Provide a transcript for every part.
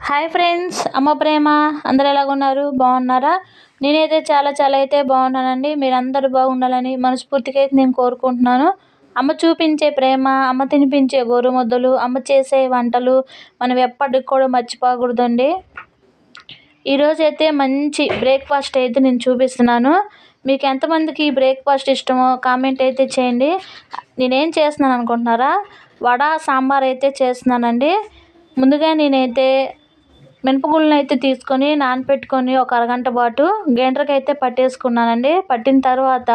Hi friends, అమ్మ ప్రేమ అందరు ఎలాగున్నారు? బాగున్నారా? నేనైతే చాలా అయితే బాగున్నానండి. మీరందరూ బాగుండాలని మనస్ఫూర్తిగా అయితే నేను కోరుకుంటున్నాను. అమ్మ చూపించే ప్రేమ, అమ్మ తినిపించే గోరుముద్దలు, అమ్మ చేసే వంటలు మనం ఎప్పటికి కూడా మర్చిపోకూడదండి. ఈరోజైతే మంచి బ్రేక్ఫాస్ట్ అయితే నేను చూపిస్తున్నాను. మీకు ఎంతమందికి ఈ బ్రేక్ఫాస్ట్ ఇష్టమో కామెంట్ అయితే చేయండి. నేనేం చేస్తున్నాను అనుకుంటున్నారా? వడ సాంబార్ అయితే చేస్తున్నానండి. ముందుగా నేనైతే మినపగుళ్ళను అయితే తీసుకొని నానపెట్టుకొని ఒక అరగంట పాటు గ్రైండర్కి అయితే పట్టేసుకున్నానండి. పట్టిన తర్వాత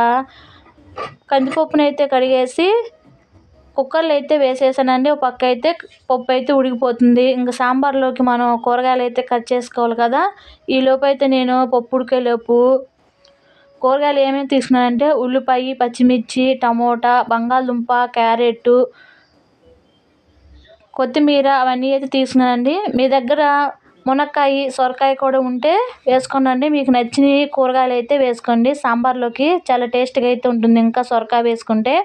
కందిపప్పును అయితే కడిగేసి కుక్కర్లో అయితే వేసేసానండి. ఒక పక్క అయితే పప్పు అయితే ఉడికిపోతుంది. ఇంకా సాంబార్లోకి మనం కూరగాయలు అయితే కట్ చేసుకోవాలి కదా. ఈ లోపు అయితే నేను పప్పు ఉడికేలోపు కూరగాయలు ఏమేమి తీసుకున్నానంటే ఉల్లిపాయ, పచ్చిమిర్చి, టమోటా, బంగాళదుంప, క్యారెట్, కొత్తిమీర అవన్నీ అయితే తీసుకున్నానండి. మీ దగ్గర మునక్కాయ, సొరకాయ కూడా ఉంటే వేసుకోండి. మీకు నచ్చిన కూరగాయలు అయితే వేసుకోండి. సాంబార్లోకి చాలా టేస్ట్గా అయితే ఉంటుంది ఇంకా సొరకాయ వేసుకుంటే.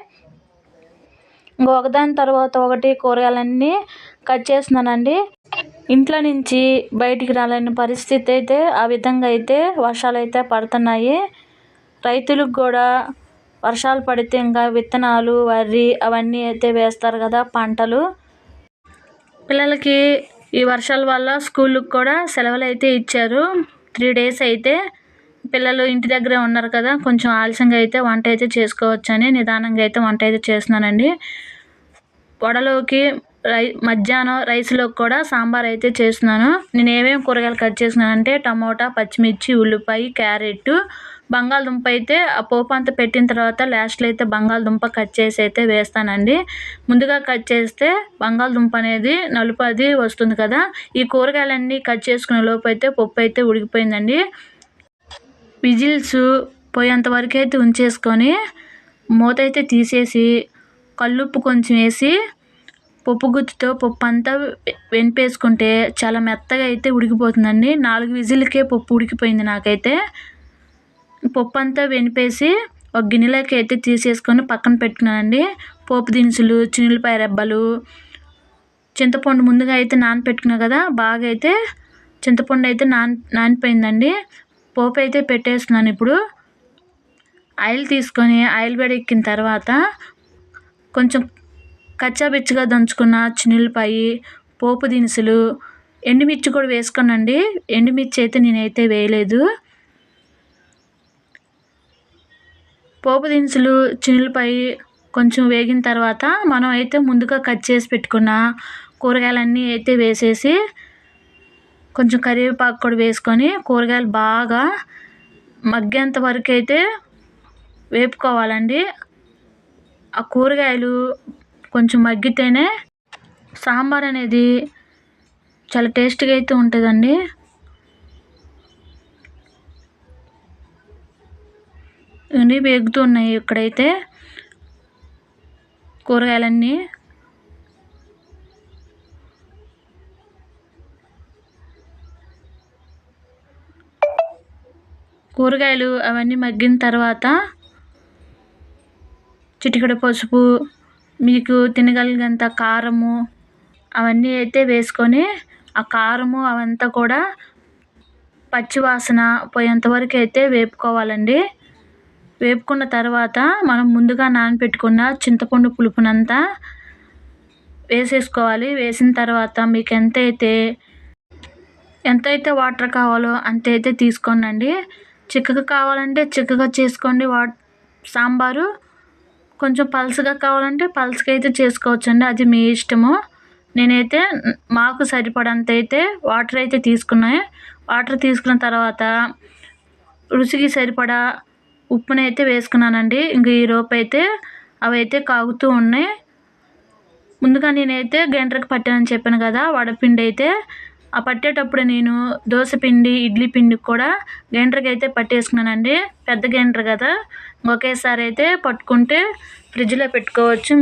ఇంకా ఒకదాని తర్వాత ఒకటి కూరగాయలన్నీ కట్ చేస్తున్నానండి. ఇంట్లో నుంచి బయటికి రాలేని పరిస్థితి అయితే ఆ విధంగా అయితే వర్షాలు అయితే పడుతున్నాయి. రైతులకు కూడా వర్షాలు పడితే ఇంకా విత్తనాలు, వరి అవన్నీ అయితే వేస్తారు కదా పంటలు. పిల్లలకి ఈ వర్షాల వల్ల స్కూళ్ళకి కూడా సెలవులు అయితే ఇచ్చారు. 3 days అయితే పిల్లలు ఇంటి దగ్గరే ఉన్నారు కదా. కొంచెం ఆలస్యంగా అయితే వంట అయితే చేసుకోవచ్చని నిదానంగా అయితే వంట అయితే చేస్తున్నానండి. వడలోకి మధ్యాహ్నం రైస్లోకి కూడా సాంబార్ అయితే చేస్తున్నాను. నేను ఏమేమి కూరగాయలు కట్ చేసినానంటే టమోటా, పచ్చిమిర్చి, ఉల్లిపాయ, క్యారెట్, బంగాళదుంప అయితే ఆ పోపు అంతా పెట్టిన తర్వాత లాస్ట్లో అయితే బంగాళదుంప కట్ చేసి అయితే వేస్తానండి. ముందుగా కట్ చేస్తే బంగాళదుంప అనేది నలుపు అది వస్తుంది కదా. ఈ కూరగాయలన్నీ కట్ చేసుకునే లోపు అయితే పప్పు అయితే ఉడికిపోయిందండి. విజిల్స్ పోయేంత వరకు అయితే ఉంచేసుకొని మూత అయితే తీసేసి కల్లుప్పు కొంచెం వేసి పప్పు గుత్తితో పప్పు అంతా వెనిపేసుకుంటే చాలా మెత్తగా అయితే ఉడికిపోతుందండి. 4 విజిల్కే పప్పు ఉడికిపోయింది నాకైతే. పప్పు అంతా వెనిపేసి ఒక గిన్నెలోకి అయితే తీసేసుకొని పక్కన పెట్టుకున్నానండి. పోపు దినుసులు, చిన్నులపాయ రెబ్బలు, చింతపండు ముందుగా అయితే నానపెట్టుకున్నా కదా. బాగా అయితే చింతపండు అయితే నానిపోయిందండి. పోపు అయితే పెట్టేస్తున్నాను. ఇప్పుడు ఆయిల్ తీసుకొని ఆయిల్ వేడెక్కిన తర్వాత కొంచెం కచ్చాబిచ్చగా దంచుకున్న చిన్నులపాయ, పోపు దినుసులు, ఎండుమిర్చి కూడా వేసుకోనండి. ఎండుమిర్చి అయితే నేనైతే వేయలేదు. పోపు దినుసులు, చిన్నులపాయ కొంచెం వేగిన తర్వాత మనం అయితే ముందుగా కట్ చేసి పెట్టుకున్న కూరగాయలన్నీ అయితే వేసేసి కొంచెం కరివేపాకు కూడా వేసుకొని కూరగాయలు బాగా మగ్గేంత వరకు అయితే వేపుకోవాలండి. ఆ కూరగాయలు కొంచెం మగ్గితేనే సాంబార్ అనేది చాలా టేస్ట్గా అయితే ఉంటుందండి. ఇవన్నీ వేగుతున్నాయి ఇక్కడైతే కూరగాయలన్నీ. కూరగాయలు అవన్నీ మగ్గిన తర్వాత చిటికెడు పసుపు, మీకు తినగలిగేంత కారము అవన్నీ అయితే వేసుకొని ఆ కారము అవంతా కూడా పచ్చివాసన పోయేంత వరకు అయితే వేపుకోవాలండి. వేపుకున్న తర్వాత మనం ముందుగా నానబెట్టుకున్న చింతపండు పులుపునంతా వేసేసుకోవాలి. వేసిన తర్వాత మీకు ఎంతైతే వాటర్ కావాలో అంతైతే తీసుకోండి. చిక్కగా కావాలంటే చిక్కగా చేసుకోండి సాంబారు. కొంచెం పలసగా కావాలంటే పలసగా అయితే చేసుకోవచ్చండి, అది మీ ఇష్టము. నేనైతే మాకు సరిపడంత అయితే వాటర్ అయితే తీసుకున్నాను. వాటర్ తీసుకున్న తర్వాత రుచికి సరిపడా ఉప్పునైతే వేసుకున్నానండి. ఇంక ఈలోపు అయితే అవి అయితే కాగుతూ ఉన్నాయి. ముందుగా నేనైతే గ్రైండర్కి పట్టానని చెప్పాను కదా వడపిండి అయితే. ఆ పట్టేటప్పుడు నేను దోశపిండి, ఇడ్లీ పిండి కూడా గ్రైండర్కి అయితే పట్టేసుకున్నానండి. పెద్ద గ్రైండర్ కదా, ఒకేసారి అయితే పట్టుకుంటే ఫ్రిడ్జ్లో పెట్టుకోవచ్చు.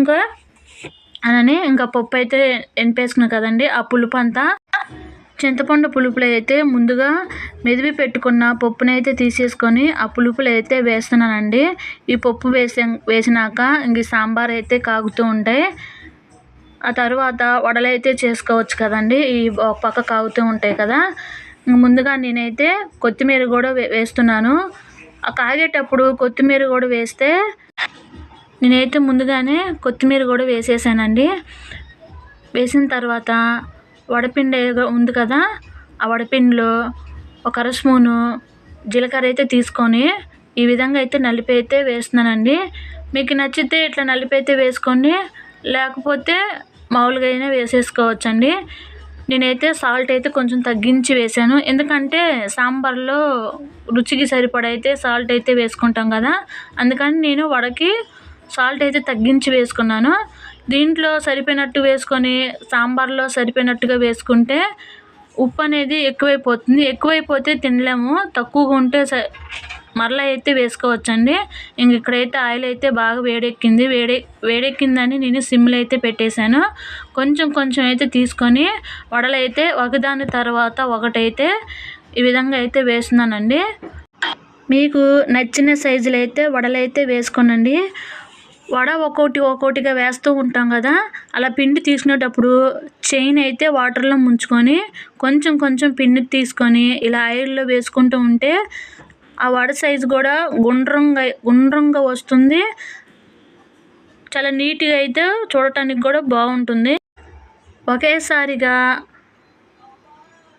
ఇంకా పప్పు అయితే ఎనిపేసుకున్నాను కదండి. ఆ పులుపు అంతా చింతపండు పులుపులో అయితే ముందుగా మెదిపి పెట్టుకున్న పప్పునైతే తీసేసుకొని ఆ పులుపులో అయితే వేస్తున్నానండి. ఈ పప్పు వేసినాక ఇంక సాంబార్ అయితే కాగుతూ ఉంటాయి. ఆ తర్వాత వడలైతే చేసుకోవచ్చు కదండి. ఈ ఒక పక్క కాగుతూ ఉంటాయి కదా. ముందుగా నేనైతే కొత్తిమీర కూడా వేస్తున్నాను. ఆ కాగేటప్పుడు కొత్తిమీర కూడా వేస్తే నేనైతే ముందుగానే కొత్తిమీర కూడా వేసేసానండి. వేసిన తర్వాత వడపిండి ఉంది కదా, ఆ వడపిండిలో ఒక అర స్పూను జీలకర్ర అయితే తీసుకొని ఈ విధంగా అయితే నలిపి అయితే వేస్తున్నానండి. మీకు నచ్చితే ఇట్లా నలిపి అయితే వేసుకోండి, లేకపోతే మామూలుగా అయినా వేసేసుకోవచ్చండి. నేనైతే సాల్ట్ అయితే కొంచెం తగ్గించి వేసాను, ఎందుకంటే సాంబార్లో రుచికి సరిపడా అయితే సాల్ట్ అయితే వేసుకుంటాం కదా, అందుకని నేను వడకి సాల్ట్ అయితే తగ్గించి వేసుకున్నాను. దీంట్లో సరిపోయినట్టు వేసుకొని సాంబార్లో సరిపోయినట్టుగా వేసుకుంటే ఉప్పు అనేది ఎక్కువైపోతే తినలేము, తక్కువగా ఉంటే మరలా అయితే వేసుకోవచ్చండి. ఇక్కడైతే ఆయిల్ అయితే బాగా వేడెక్కిందని నేను సిమ్లో అయితే పెట్టేశాను. కొంచెం అయితే తీసుకొని వడలైతే ఒకదాని తర్వాత ఒకటైతే ఈ విధంగా అయితే వేస్తున్నానండి. మీకు నచ్చిన సైజులో అయితే వడలైతే వేసుకోనండి. వడ ఒక్కొక్కటిగా వేస్తూ ఉంటాం కదా, అలా పిండి తీసుకునేటప్పుడు చైన్ అయితే వాటర్లో ముంచుకొని కొంచెం పిండి తీసుకొని ఇలా ఆయిల్లో వేసుకుంటూ ఉంటే ఆ వడ సైజు కూడా గుండ్రంగా వస్తుంది. చాలా నీట్గా అయితే చూడటానికి కూడా బాగుంటుంది. ఒకేసారిగా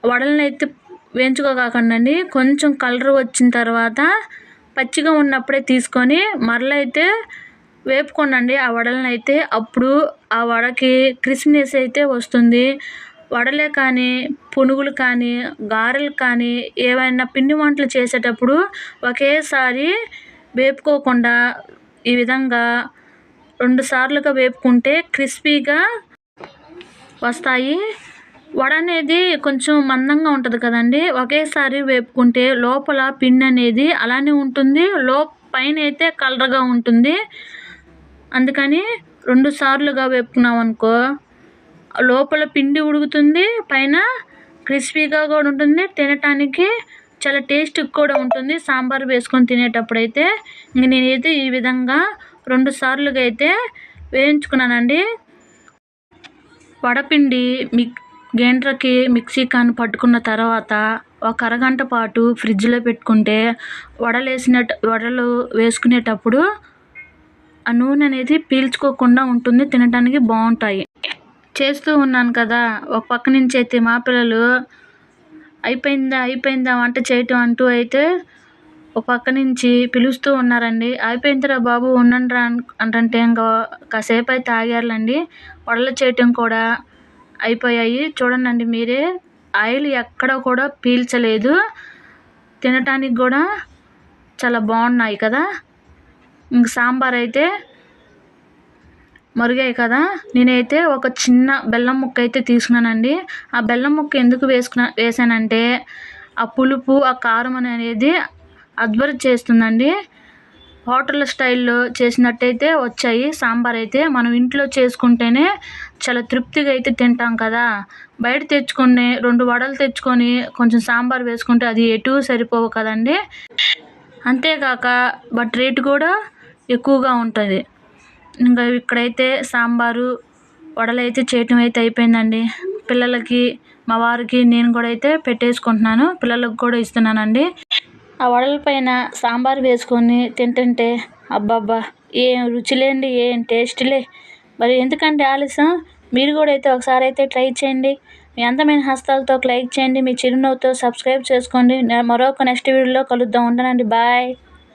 వడలను అయితే వేయించుకోకండి అండి. కొంచెం కలర్ వచ్చిన తర్వాత పచ్చిగా ఉన్నప్పుడే తీసుకొని మరలా అయితే వేపుకోండి ఆ వడలను అయితే. అప్పుడు ఆ వడకి క్రిస్పీనెస్ అయితే వస్తుంది. వడలే కానీ, పునుగులు కానీ, గారెలు కానీ, ఏవైనా పిండి వంటలు చేసేటప్పుడు ఒకేసారి వేపుకోకుండా ఈ విధంగా 2 సార్లుగా వేపుకుంటే క్రిస్పీగా వస్తాయి. వడ అనేది కొంచెం మందంగా ఉంటుంది కదండి, ఒకేసారి వేపుకుంటే లోపల పిండి అనేది అలానే ఉంటుంది, పైన అయితే కలర్గా ఉంటుంది. అందుకని 2 సార్లుగా వేపుకున్నాం అనుకో లోపల పిండి ఉడుకుతుంది, పైన క్రిస్పీగా కూడా ఉంటుంది, తినటానికి చాలా టేస్ట్గా కూడా ఉంటుంది సాంబార్ వేసుకొని తినేటప్పుడు అయితే. నేనైతే ఈ విధంగా 2 సార్లుగా అయితే వేయించుకున్నానండి. వడపిండి గ్రైండర్కి మిక్సీ కానీ పట్టుకున్న తర్వాత ఒక అరగంట పాటు ఫ్రిడ్జ్లో పెట్టుకుంటే వడలు వేసుకునేటప్పుడు ఆ నూనె అనేది పీల్చుకోకుండా ఉంటుంది, తినడానికి బాగుంటాయి. చేస్తూ ఉన్నాను కదా, ఒక పక్క నుంచి అయితే మా పిల్లలు అయిపోయిందా వంట చేయటం అంటూ అయితే ఒక పక్క నుంచి పిలుస్తూ ఉన్నారండి. అయిపోయిందిరా బాబు ఉండండిరా అంటే ఇంకా కాసేపు అయితే ఆగారులండి. వడలు చేయటం కూడా అయిపోయాయి. చూడండి మీరే, ఆయిల్ ఎక్కడ కూడా పీల్చలేదు, తినటానికి కూడా చాలా బాగున్నాయి కదా. ఇంక సాంబార్ అయితే మరిగాయి కదా. నేనైతే ఒక చిన్న బెల్లం ముక్క అయితే తీసుకున్నానండి. ఆ బెల్లం ముక్క ఎందుకు వేసానంటే ఆ పులుపు, ఆ కారం అనేది అద్భుతం చేస్తుందండి. హోటల్ స్టైల్లో చేసినట్టయితే వచ్చాయి సాంబార్ అయితే. మనం ఇంట్లో చేసుకుంటేనే చాలా తృప్తిగా అయితే తింటాం కదా. బయట తెచ్చుకొని 2 వడలు తెచ్చుకొని కొంచెం సాంబార్ వేసుకుంటే అది ఎటు సరిపోవు కదండి. అంతేకాక బట్ రేటు కూడా ఎక్కువగా ఉంటుంది. ఇంకా ఇక్కడైతే సాంబారు వడలు అయితే చేయటం అయితే అయిపోయిందండి. పిల్లలకి, మా వారికి నేను కూడా అయితే పెట్టేసుకుంటున్నాను, పిల్లలకు కూడా ఇస్తున్నానండి. ఆ వడల పైన సాంబార్ వేసుకొని తింటుంటే అబ్బబ్బా ఏం రుచిలేండి, ఏం టేస్ట్లే. మరి ఎందుకంటే ఆలస్యం, మీరు కూడా అయితే ఒకసారి అయితే ట్రై చేయండి. మీ అందమైన హస్తాలతో లైక్ చేయండి, మీ చిరునవ్వుతో సబ్స్క్రైబ్ చేసుకోండి. మరొక నెక్స్ట్ వీడియోలో కలుద్దాం. ఉంటానండి, బాయ్.